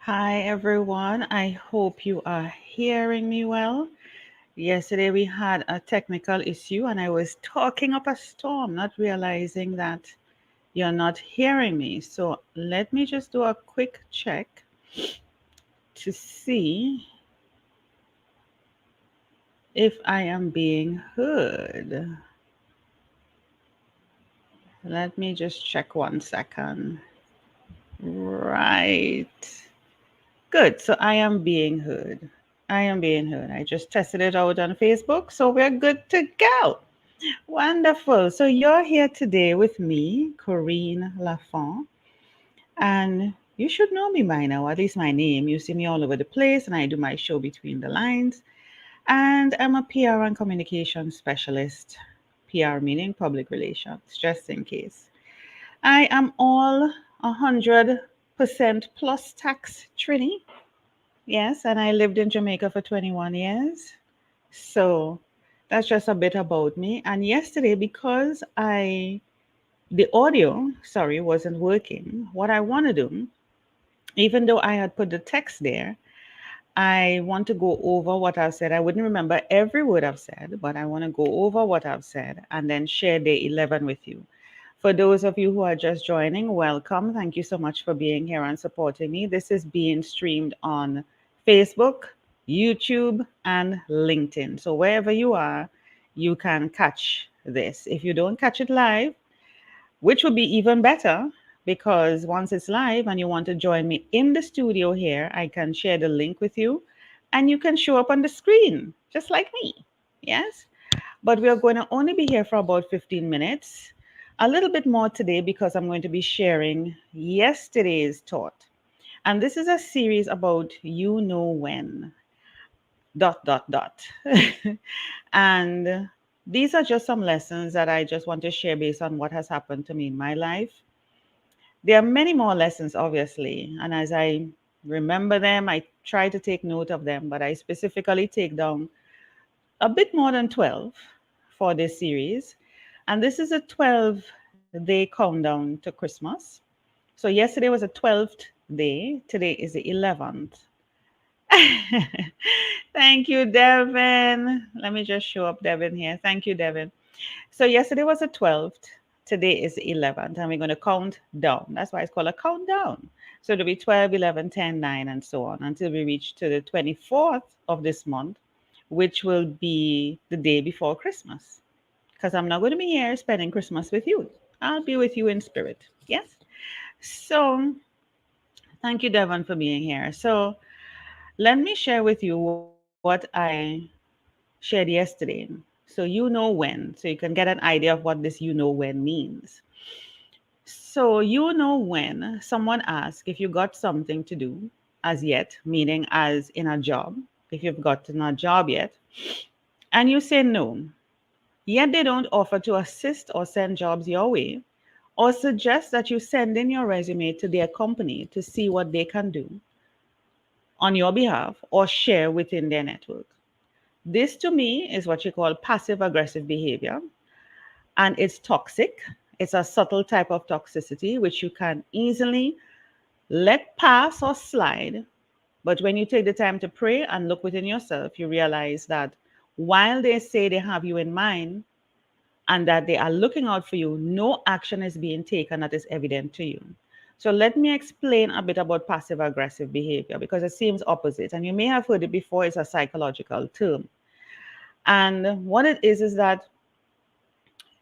Hi everyone, I hope you are hearing me well. Yesterday we had a technical issue and I was talking up a storm, not realizing that you're not hearing me. So let me just do a quick check to see if I am being heard. Let me just check 1 second. Right. Good. So I am being heard. I am being heard. I just tested it out on Facebook, so we're good to go. Wonderful. So you're here today with me, Corinne Lafont, and you should know me by now, at least my name. You see me all over the place, and I do my show between the lines. And I'm a PR and communication specialist. PR meaning public relations, just in case. I am all 100% plus tax Trini. Yes, and I lived in Jamaica for 21 years. So that's just a bit about me. And yesterday, because the audio, sorry, wasn't working, what I want to do, even though I had put the text there, I want to go over what I've said. I wouldn't remember every word I've said, but I want to go over what I've said and then share day 11 with you. For those of you who are just joining, welcome. Thank you so much for being here and supporting me. This is being streamed on Facebook, YouTube, and LinkedIn. So wherever you are, you can catch this. If you don't catch it live, which would be even better because once it's live and you want to join me in the studio here, I can share the link with you and you can show up on the screen just like me. Yes? But we are going to only be here for about 15 minutes. A little bit more today because I'm going to be sharing yesterday's thought. And this is a series about you know when, dot, dot, dot. And these are just some lessons that I just want to share based on what has happened to me in my life. There are many more lessons, obviously. And as I remember them, I try to take note of them, but I specifically take down a bit more than 12 for this series. And this is a 12-day countdown to Christmas. So yesterday was the 12th day. Today is the 11th. Thank you, Devin. Let me just show up Devin here. Thank you, Devin. So yesterday was the 12th. Today is the 11th. And we're going to count down. That's why it's called a countdown. So it'll be 12, 11, 10, 9, and so on until we reach to the 24th of this month, which will be the day before Christmas. Because I'm not going to be here spending Christmas with you. I'll be with you in spirit. Yes? So thank you, Devon, for being here. So let me share with you what I shared yesterday. So you know when. So you can get an idea of what this you know when means. So you know when someone asks if you got something to do as yet, meaning as in a job, if you've gotten a job yet, and you say no, yet they don't offer to assist or send jobs your way, or suggest that you send in your resume to their company to see what they can do on your behalf or share within their network. This to me is what you call passive aggressive behavior, and it's toxic. It's a subtle type of toxicity which you can easily let pass or slide. But when you take the time to pray and look within yourself, you realize that while they say they have you in mind, and that they are looking out for you, no action is being taken that is evident to you. So let me explain a bit about passive aggressive behavior because it seems opposite. And you may have heard it before, it's a psychological term. And what it is that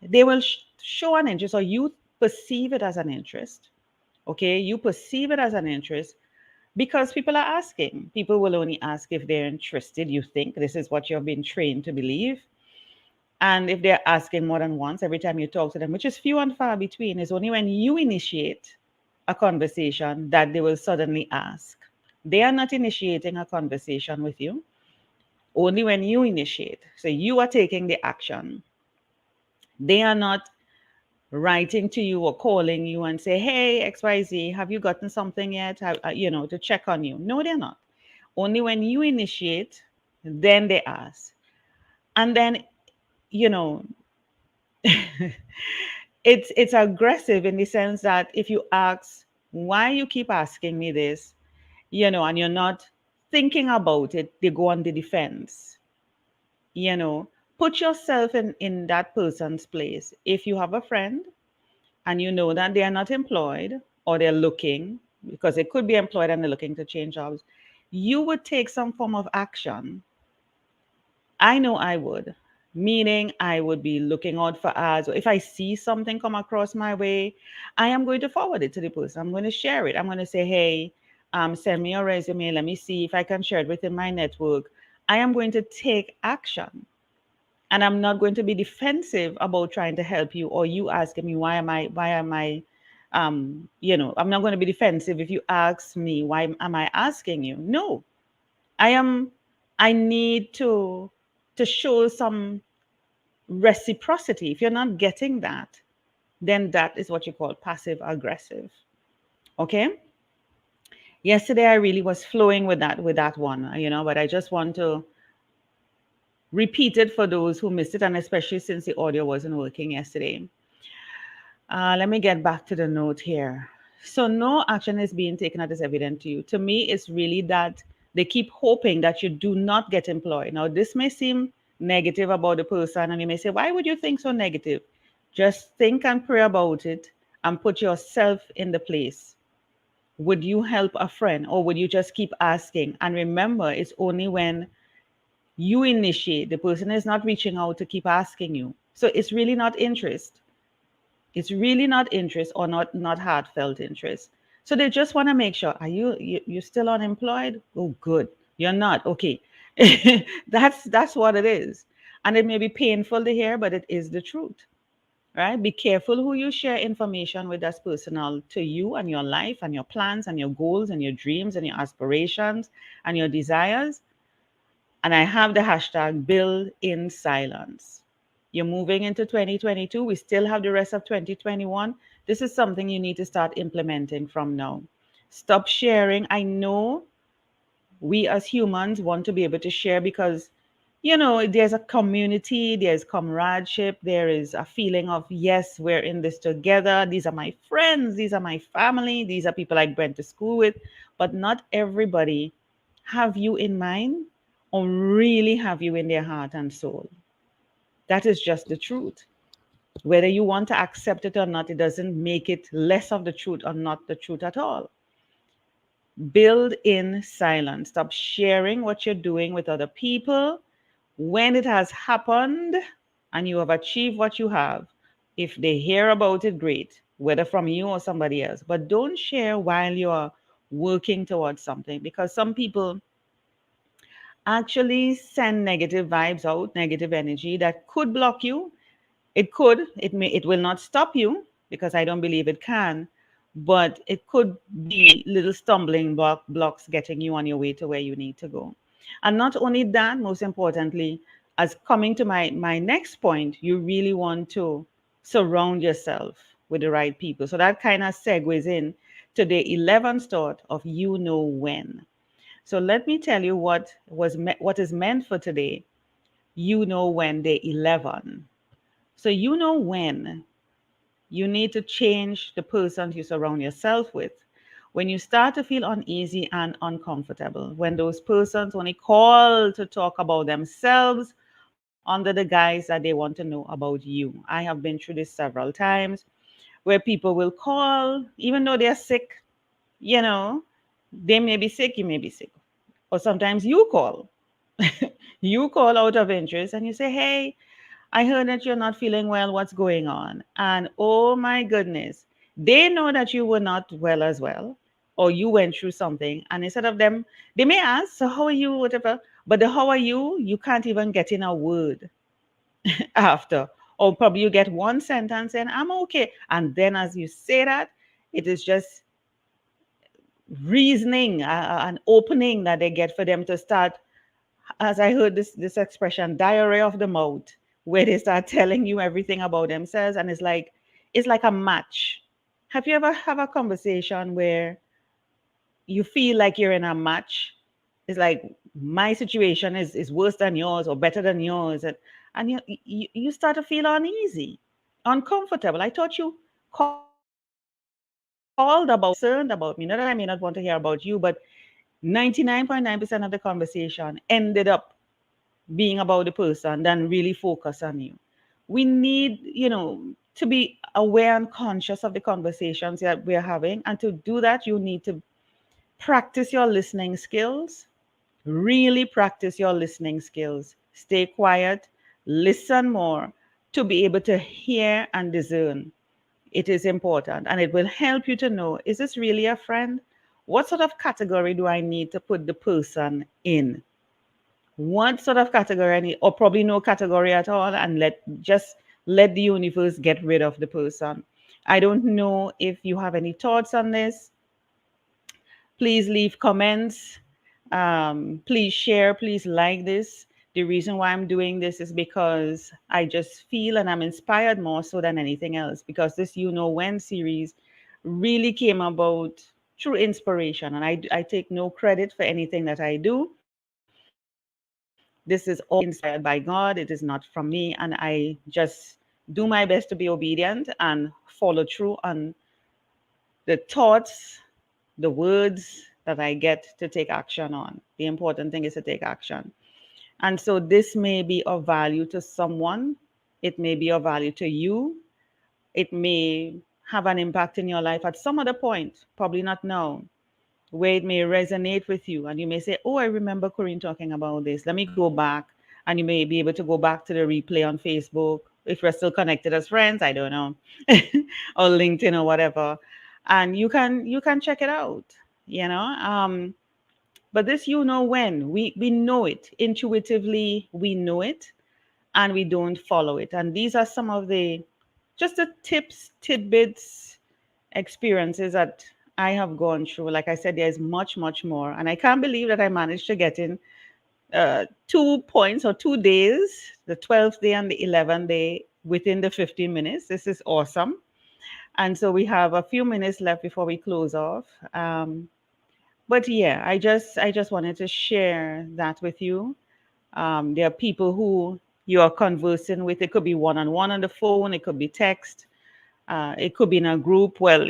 they will show an interest or you perceive it as an interest. Okay, you perceive it as an interest because people are asking. People will only ask if they're interested. You think this is what you've been trained to believe. And if they're asking more than once every time you talk to them, which is few and far between, is only when you initiate a conversation that they will suddenly ask. They are not initiating a conversation with you, only when you initiate. So you are taking the action. They are not writing to you or calling you and say, hey, XYZ, have you gotten something yet? To check on you. No, they're not. Only when you initiate, then they ask. And then, you know, it's aggressive in the sense that if you ask why you keep asking me this, and you're not thinking about it, they go on the defense. you know Put yourself in that person's place. If you have a friend and you know that they are not employed, or they're looking, because they could be employed and they're looking to change jobs, you would take some form of action. I know I would. Meaning, I would be looking out for ads, or if I see something come across my way, I am going to forward it to the person. I'm going to share it. I'm going to say, hey, send me your resume. Let me see if I can share it within my network. I am going to take action. And I'm not going to be defensive about trying to help you, or you asking me I'm not going to be defensive if you ask me why am I asking you. No, I am. I need to show some reciprocity. If you're not getting that, then that is what you call passive aggressive. Okay. Yesterday I really was flowing with that one, but I just want to repeat it for those who missed it, and especially since the audio wasn't working yesterday. Let me get back to the note here. So, no action is being taken that is evident to you. To me, it's really that they keep hoping that you do not get employed. Now, this may seem negative about the person, and you may say, why would you think so negative? Just think and pray about it and put yourself in the place. Would you help a friend, or would you just keep asking? And remember, it's only when you initiate, the person is not reaching out to keep asking you. So, it's really not interest. It's really not interest, or not heartfelt interest. So they just want to make sure, are you still unemployed? Oh, good. You're not. Okay. That's what it is. And it may be painful to hear, but it is the truth. Right? Be careful who you share information with, that's personal to you and your life and your plans and your goals and your dreams and your aspirations and your desires. And I have the hashtag build in silence. You're moving into 2022. We still have the rest of 2021. This is something you need to start implementing from now. Stop sharing. I know we as humans want to be able to share because, there's a community, there's comradeship, there is a feeling of, yes, we're in this together. These are my friends, these are my family, these are people I went to school with. But not everybody have you in mind, or really have you in their heart and soul. That is just the truth. Whether you want to accept it or not, it doesn't make it less of the truth or not the truth at all. Build in silence. Stop sharing what you're doing with other people. When it has happened and you have achieved what you have, if they hear about it, great, whether from you or somebody else. But don't share while you're working towards something, because some people actually send negative vibes out, negative energy that could block you. It will not stop you, because I don't believe it can, but it could be little stumbling blocks getting you on your way to where you need to go. And not only that, most importantly, as coming to my next point, you really want to surround yourself with the right people. So that kind of segues in to the 11th thought of when. So let me tell you what is meant for today. When, day 11. So when you need to change the person you surround yourself with. When you start to feel uneasy and uncomfortable, when those persons only call to talk about themselves under the guise that they want to know about you. I have been through this several times, where people will call, even though they're sick, you know, they may be sick, you may be sick. Or sometimes you call. You call out of interest and you say, hey, I heard that you're not feeling well. What's going on? And oh my goodness, they know that you were not well as well, or you went through something. And instead of them, they may ask, so how are you? Whatever. But the how are you can't even get in a word after. Or probably you get one sentence and I'm okay. And then as you say that, it is just reasoning, an opening that they get for them to start, as I heard this expression, diarrhea of the mouth, where they start telling you everything about themselves, and it's like a match. Have you ever have a conversation where you feel like you're in a match? It's like my situation is worse than yours or better than yours, and you start to feel uneasy, uncomfortable. I thought you called about me, concerned about me. Not that I may not want to hear about you, but 99.9% of the conversation ended up being about the person than really focus on you. We need, to be aware and conscious of the conversations that we're having. And to do that, you need to practice your listening skills. Really practice your listening skills. Stay quiet, listen more to be able to hear and discern. It is important and it will help you to know, is this really a friend? What sort of category do I need to put the person in? What sort of category I need, or probably no category at all, and let the universe get rid of the person. I don't know if you have any thoughts on this. Please leave comments. Please share. Please like this. The reason why I'm doing this is because I just feel and I'm inspired more so than anything else. Because this You Know When series really came about through inspiration. And I take no credit for anything that I do. This is all inspired by God. It is not from me. And I just do my best to be obedient and follow through on the thoughts, the words that I get to take action on. The important thing is to take action. And so this may be of value to someone, it may be of value to you, it may have an impact in your life at some other point, probably not now, where it may resonate with you. And you may say, oh, I remember Corinne talking about this. Let me go back. And you may be able to go back to the replay on Facebook. If we're still connected as friends, I don't know, or LinkedIn or whatever. And you can check it out, you know. But this You Know When, we know it. Intuitively, we know it and we don't follow it. And these are some of the just the tips, tidbits, experiences that I have gone through. Like I said, there's much, much more. And I can't believe that I managed to get in 2 points or 2 days, the 12th day and the 11th day within the 15 minutes. This is awesome. And so we have a few minutes left before we close off. But yeah, I just wanted to share that with you. There are people who you are conversing with. It could be one on one on the phone, it could be text, it could be in a group. Well,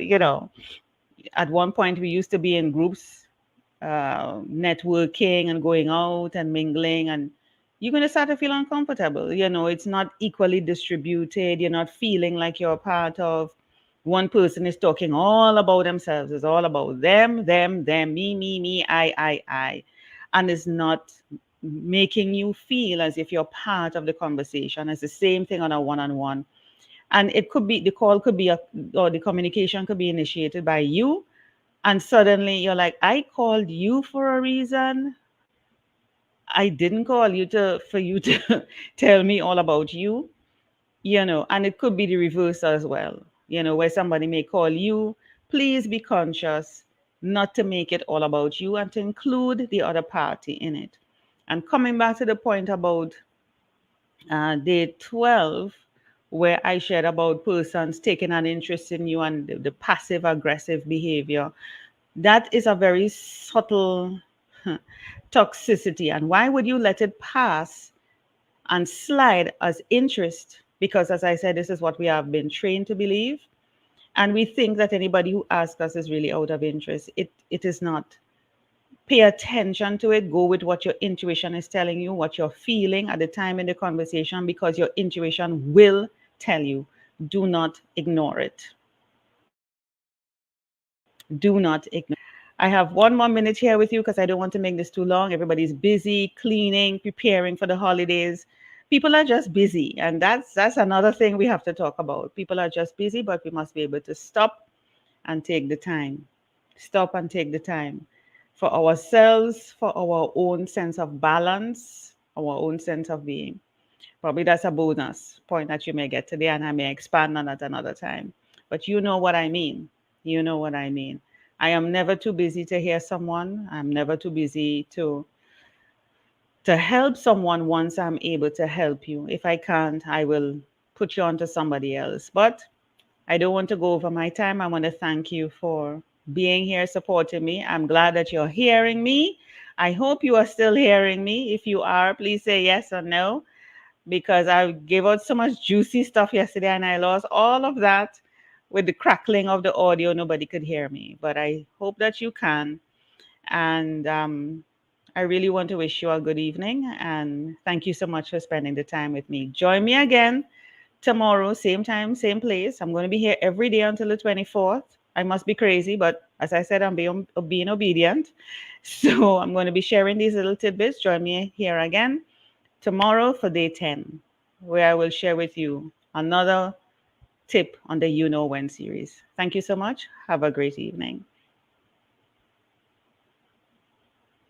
at one point we used to be in groups, networking and going out and mingling, and you're going to start to feel uncomfortable. It's not equally distributed. You're not feeling like you're a part of. One person is talking all about themselves. It's all about them, me, I, and it's not making you feel as if you're part of the conversation. It's the same thing on a one-on-one. And it could be, the call could be or the communication could be initiated by you, and suddenly you're like, I called you for a reason. I didn't call you to for you to tell me all about you. And it could be the reverse as well, where somebody may call you. Please be conscious not to make it all about you and to include the other party in it. And coming back to the point about day 12, where I shared about persons taking an interest in you and the passive aggressive behavior, that is a very subtle toxicity. And why would you let it pass and slide as interest? Because, as I said, this is what we have been trained to believe. And we think that anybody who asks us is really out of interest. It is not. Pay attention to it. Go with what your intuition is telling you, what you're feeling at the time in the conversation, because your intuition will tell you. Do not ignore it. Do not ignore. I have one more minute here with you because I don't want to make this too long. Everybody's busy cleaning, preparing for the holidays. People are just busy, and that's another thing we have to talk about. People are just busy, but we must be able to stop and take the time. Stop and take the time for ourselves, for our own sense of balance, our own sense of being. Probably that's a bonus point that you may get today, and I may expand on that another time. But you know what I mean. You know what I mean. I am never too busy to hear someone. I'm never too busy to help someone once I'm able to help you. If I can't, I will put you on to somebody else. But I don't want to go over my time. I want to thank you for being here, supporting me. I'm glad that you're hearing me. I hope you are still hearing me. If you are, please say yes or no, because I gave out so much juicy stuff yesterday and I lost all of that with the crackling of the audio. Nobody could hear me, but I hope that you can. And I really want to wish you a good evening. And thank you so much for spending the time with me. Join me again tomorrow, same time, same place. I'm going to be here every day until the 24th. I must be crazy, but as I said, I'm being obedient. So I'm going to be sharing these little tidbits. Join me here again tomorrow for day 10, where I will share with you another tip on the You Know When series. Thank you so much. Have a great evening.